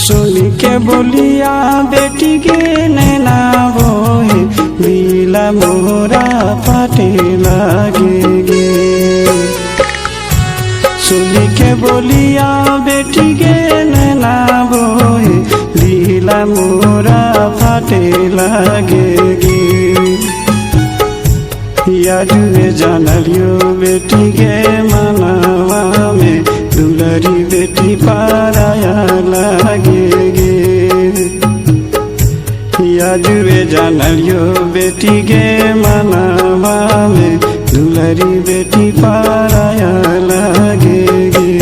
सुनी के बोलिया बेटी के नैना बोहे दिला मोरा फाटे लागे गे। सुनी के बोलिया बेटी के नैना बोहे दिला मोरा फाटे लागे गे। याजुए जानलियो बेटी के मनवा में दुलरी बेटी पाराया लागे गे। याजुए जानलियो बेटी के मनवा में दुलरी बेटी पाराया लागे गे।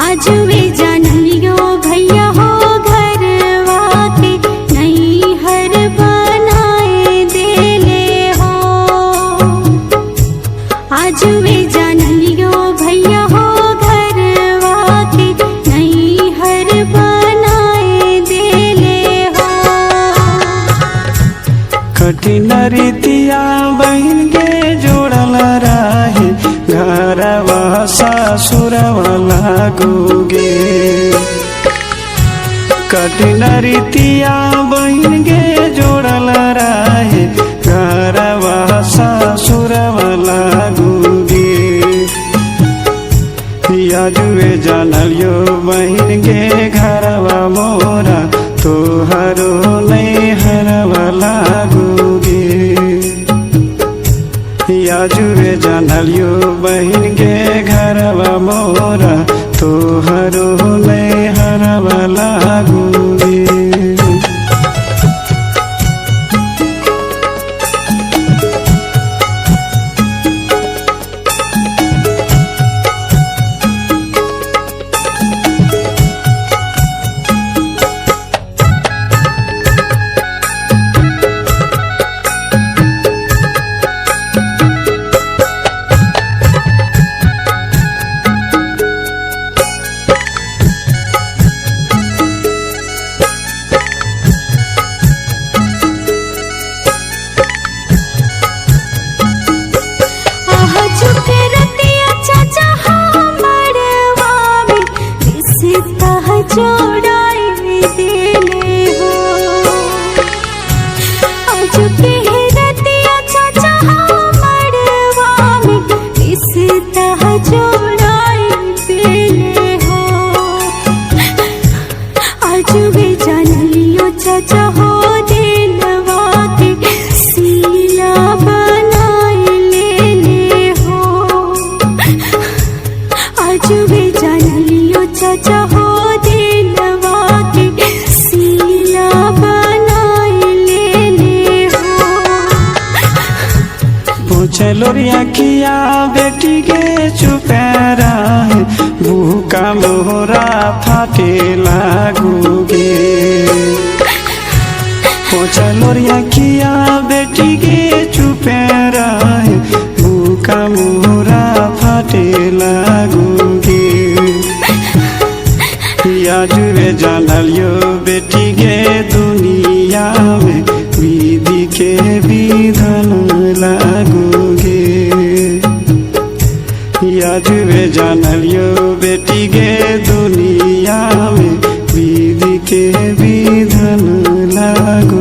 आजुए जानलियो भैया हो घरवा के नहीं हर बनाए देले हो। आजुए जानलियो भैया हो घरवा के नहीं हर बनाए देले हो। कठिन रीतिया बहन के जोड़ल रहे घरवा सासुरवा लागोगे। कठिन रीतिया बहन के जोड़ल रहे घरवा सासुरवा लागोगे। याजुए जानलियो बहन के घरवा मोरा तोहरो नहीं हरवा लागोगे। याजुए जानलियो बहन के घरवा मोरा तोहरो नहीं हरवा लागोगे। जोड़ाए देले हो। आज के रतिया चाचा मड़वा में रिश्ता जोड़ाए देले हो। आज वे जानलियो चाचा हो दिलवा के सीला बनाए लेले हो। आज वे जानलियो चाचा हो चलोरिया किया बेटी के चुपेरा है भूखा मोरा फाटे लागोगे। चलोरिया किया बेटी के चुपेरा है भूखा मोरा फाटे लागोगे। याजुए जानलियो बेटी के दुनिया में विधि के विधान लागोगे। याजुए जानलियो बेटी के दुनिया में विधि के विधान लागो।